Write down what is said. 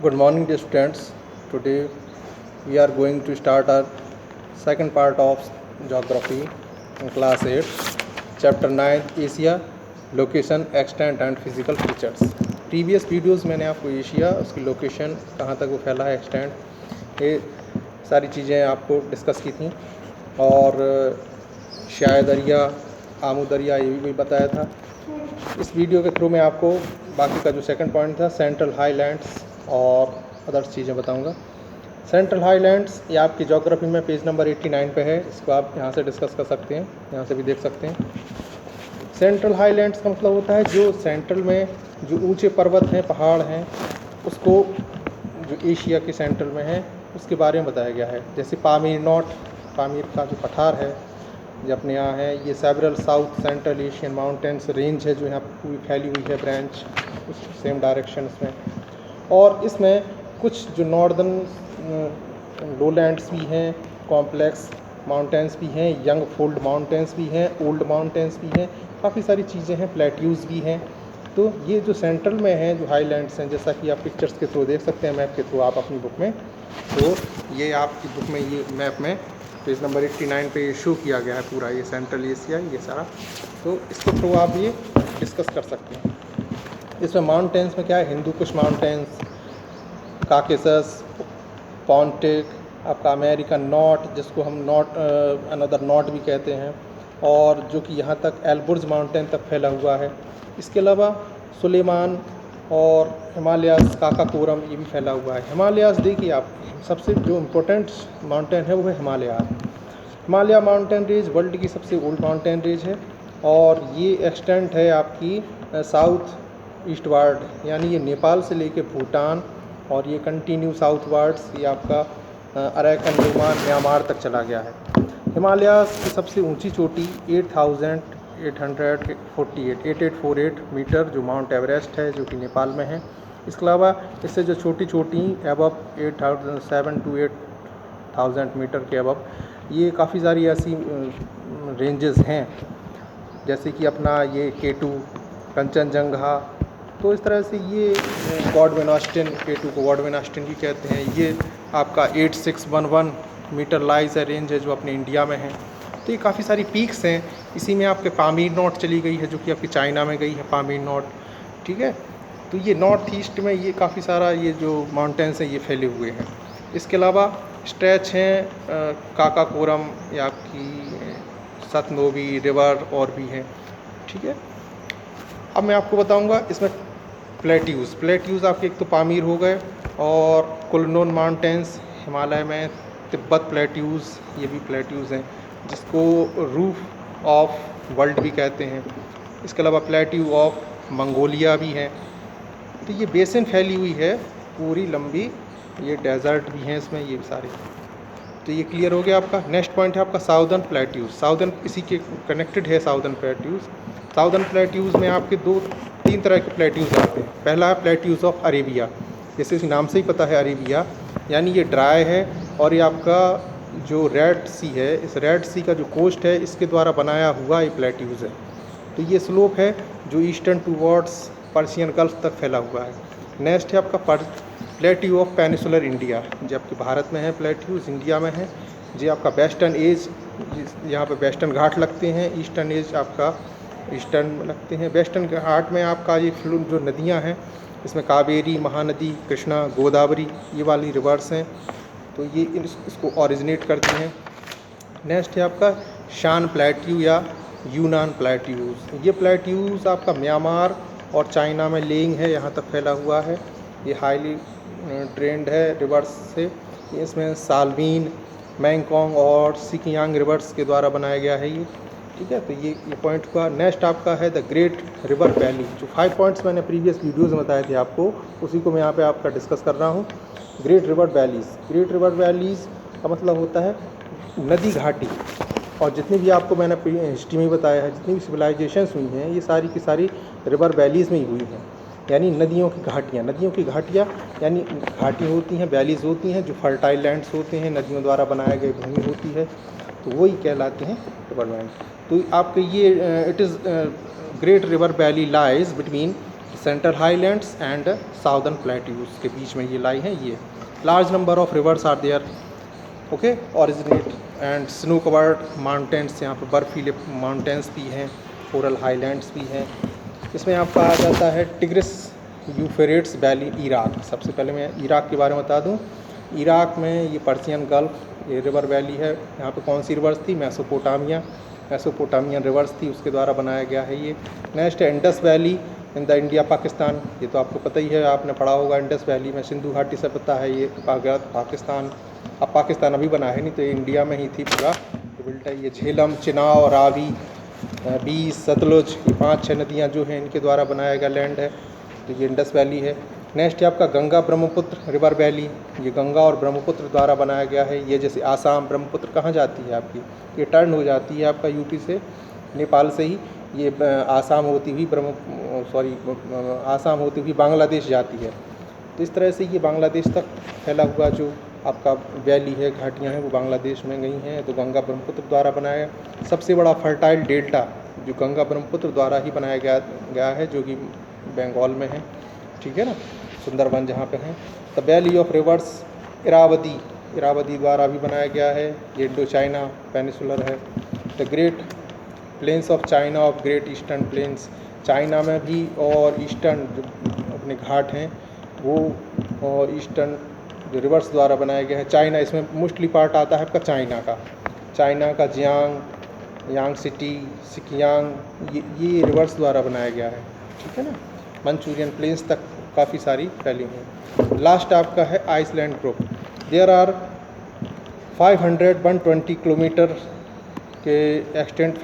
Good morning, dear students. Today we are going to start our second part of geography in class 8, chapter 9 Asia, location, extent and physical features. Previous videos मैंने आपको Asia, उसकी location, कहाँ तक वो फैला है, extent, ये सारी चीज़ें आपको डिस्कस की थी और शायद दरिया, आमू दरिया, ये भी बताया था। इस वीडियो के थ्रू मैं आपको बाकी का जो सेकंड पॉइंट था, सेंट्रल हाईलैंड्स और अदर्स चीज़ें बताऊंगा। सेंट्रल हाईलैंड्स ये आपकी ज्योग्राफी में पेज नंबर 89 पे है, इसको आप यहाँ से डिस्कस कर सकते हैं, यहाँ से भी देख सकते हैं। सेंट्रल हाईलैंड्स का मतलब होता है जो सेंट्रल में जो ऊंचे पर्वत हैं, पहाड़ हैं, उसको जो एशिया के सेंट्रल में है उसके बारे में बताया गया है। जैसे पामीर का जो पठार है जो अपने यहाँ है, ये several south central Asian mountains range है जो यहाँ पूरी फैली हुई है, ब्रांच उस सेम डायरेक्शन में। और इसमें कुछ जो नॉर्दर्न लोलैंड्स भी हैं, कॉम्प्लेक्स माउंटेन्स भी हैं, यंग फोल्ड माउंटेन्स भी हैं, ओल्ड माउंटेन्स भी हैं, काफ़ी सारी चीज़ें हैं, प्लेट्यूज़ भी हैं। तो ये जो सेंट्रल में हैं जो हाईलैंड्स हैं, जैसा कि आप पिक्चर्स के थ्रू देख सकते हैं, मैप के थ्रू आप अपनी बुक में, तो ये आपकी बुक में ये मैप में पेज नंबर 89 पे शो किया गया है पूरा ये सेंट्रल एशिया, ये सारा। तो इसके थ्रू आप ये डिस्कस कर सकते हैं। इसमें माउंटेन्स में क्या है, Hindu Kush mountains, Caucasus, Pontic, आपका अमेरिकन नॉट जिसको हम अनदर नॉट भी कहते हैं, और जो कि यहाँ तक एल्बुर्ज माउंटेन तक फैला हुआ है। इसके अलावा सुलेमान और हिमालयास, काकाकोरम, ये भी फैला हुआ है। हिमालयास देखिए आप, सबसे जो इम्पोर्टेंट माउंटेन है वो है हिमालय माउंटेन रेंज वर्ल्ड की सबसे ओल्ड माउंटेन रेंज है और ये एक्सटेंट है आपकी साउथ ईस्टवार्ड, यानी ये नेपाल से लेके भूटान और ये कंटिन्यू साउथवार्ड्स ये आपका अराकन, ओमान, म्यांमार तक चला गया है। हिमालयास की सबसे ऊंची चोटी 8848 मीटर जो माउंट एवरेस्ट है, जो कि नेपाल में है। इसके अलावा इससे जो छोटी छोटी अबव 8,700 to 8,000 मीटर के अबव, ये काफ़ी सारी ऐसी रेंजेस हैं, जैसे कि अपना ये K2, कंचनजंगा। तो इस तरह से ये गॉडविन ऑस्टिन, K2 को गॉडविन ऑस्टिन भी कहते हैं। ये आपका 8611 मीटर लाइज है, रेंज है जो अपने इंडिया में है। तो ये काफ़ी सारी पीक्स हैं। इसी में आपके पामीर नॉट चली गई है जो कि आपकी चाइना में गई है, पामीर नॉट, ठीक है। तो ये नॉर्थ ईस्ट में ये काफ़ी सारा ये जो माउंटेन्स हैं ये फैले हुए हैं। इसके अलावा स्ट्रेच हैं काकाकोरम या आपकी सतनोवी रिवर और भी हैं, ठीक है। अब मैं आपको बताऊंगा इसमें प्लेट्यूज़ आपके एक तो पामीर हो गए, और कुलनोन माउंटेन्स हिमालय में, तिब्बत प्लेट्यूज़, ये भी प्लेट्यूज़ हैं जिसको रूफ ऑफ वर्ल्ड भी कहते हैं। इसके अलावा प्लेट्यू ऑफ मंगोलिया भी हैं। तो ये बेसिन फैली हुई है पूरी लंबी, ये डेजर्ट भी हैं इसमें, ये सारे। तो ये क्लियर हो गया आपका। नेक्स्ट पॉइंट है आपका साउदर्न प्लेट्यूज़। साउदर्न इसी के कनेक्टेड है साउदर्न प्लेट्यूज़। साउदर्न प्लेट्यूज़ में आपके तीन तरह के प्लेट्यूज़ आते हैं। पहला है प्लेट्यूज़ ऑफ अरेबिया, जैसे इस नाम से ही पता है अरेबिया, यानी ये ड्राई है और ये आपका जो रेड सी है, इस रेड सी का जो कोस्ट है इसके द्वारा बनाया हुआ ये प्लेट्यूज़ है। तो ये स्लोप है जो ईस्टर्न टूवर्ड्स पर्शियन गल्फ तक फैला हुआ है। नेक्स्ट है आपका प्लेट्यू ऑफ पेनिसुलर इंडिया, जो आपके भारत में है, प्लेट्यूज़ इंडिया में है। जो आपका वेस्टर्न एज, यहाँ पे वेस्टर्न घाट लगते हैं, ईस्टर्न एज आपका ईस्टर्न लगते हैं। वेस्टर्न घाट में आपका ये जो नदियाँ हैं, इसमें कावेरी, महानदी, कृष्णा, गोदावरी, ये वाली रिवर्स हैं, तो ये इसको ओरिजिनेट करती हैं। नेक्स्ट है आपका शान प्लेट्यू या यूनान प्लेट्यूज़। ये प्लेट्यूज़ आपका म्यांमार और चाइना में लेइंग है, यहाँ तक फैला हुआ है। ये हाईली ट्रेंड है रिवर्स से। इसमें साल्वीन, मैंगकोंग और सिकियांग रिवर्स के द्वारा बनाया गया है ये, ठीक है। तो ये पॉइंट हुआ। नेक्स्ट आपका है द ग्रेट रिवर वैली। जो 5 पॉइंट्स मैंने प्रीवियस वीडियोज़ में बताए थे आपको, उसी को मैं यहाँ पे आपका डिस्कस कर रहा हूँ। Great river valleys. Great river valleys का मतलब होता है नदी घाटी, और जितनी भी आपको मैंने हिस्ट्री में बताया है, जितनी भी सिविलाइजेशंस हुई हैं, ये सारी की सारी रिवर वैलीज़ में ही हुई हैं, यानी नदियों की घाटियाँ। नदियों की घाटियाँ यानी घाटी होती हैं, वैलीज़ होती हैं, जो फर्टाइल लैंड्स होते हैं, नदियों द्वारा बनाए गए भूमि होती है, तो वही कहलाते हैं रिवर वैली। तो आपके ये it is great river valley lies between central highlands and southern plateaus के बीच में ये लाई हैं। ये large number of rivers are there, okay, originate and snow covered mountains, यहाँ पर बर्फीले माउंटेन्स भी हैं, कोरल हाईलैंड्स भी हैं। इसमें आपका आ जाता है टिग्रिस यूफ्रेट्स वैली, इराक। सबसे पहले मैं इराक के बारे में बता दूं। इराक में ये पर्शियन गल्फ, ये रिवर वैली है। यहाँ पे कौन सी रिवर्स थी? मेसोपोटामियन रिवर्स थी, उसके द्वारा बनाया गया है ये। नेक्स्ट है Indus valley in the India Pakistan, ये तो आपको पता ही है, आपने पढ़ा होगा। इंडस वैली में सिंधु घाटी से पता है ये पाकिस्तान, अब पाकिस्तान अभी बना है नहीं, तो ये इंडिया में ही थी पूरा बिल्ट है। ये झेलम, चिनाव, रावी, बीस, सतलुज, ये 5-6 नदियाँ जो हैं इनके द्वारा बनाया गया लैंड है, तो ये इंडस वैली है। नेक्स्ट है आपका गंगा ब्रह्मपुत्र रिवर वैली, ये गंगा और ब्रह्मपुत्र द्वारा बनाया गया है। ये जैसे आसाम ब्रह्मपुत्र कहाँ जाती है आपकी, ये टर्न हो जाती है आपका यूपी से, नेपाल से ही ये आसाम होती हुई आसाम होती हुई बांग्लादेश जाती है। तो इस तरह से ये बांग्लादेश तक फैला हुआ जो आपका वैली है, घाटियाँ हैं, वो बांग्लादेश में गई हैं। तो गंगा ब्रह्मपुत्र द्वारा बनाया सबसे बड़ा फर्टाइल डेल्टा जो गंगा ब्रह्मपुत्र द्वारा ही बनाया गया है, जो कि बंगाल में है, ठीक है ना, सुंदरबन जहाँ पे है। The valley of rivers Irrawaddy द्वारा भी बनाया गया है, ये इंडो चाइना पेनिसुलर है। The great plains of China of great eastern plains, China में भी और ईस्टर्न जो अपने घाट हैं वो और ईस्टर्न जो रिवर्स द्वारा बनाया गया है। चाइना, इसमें मोस्टली पार्ट आता है आपका चाइना का यांग सिटी, सिकियांग, ये रिवर्स द्वारा बनाया गया है, ठीक है ना। मंचूरियन प्लेन्स तक काफ़ी सारी फैली हैं। लास्ट आपका है island group. There are 500-120 kilometre के एक्सटेंट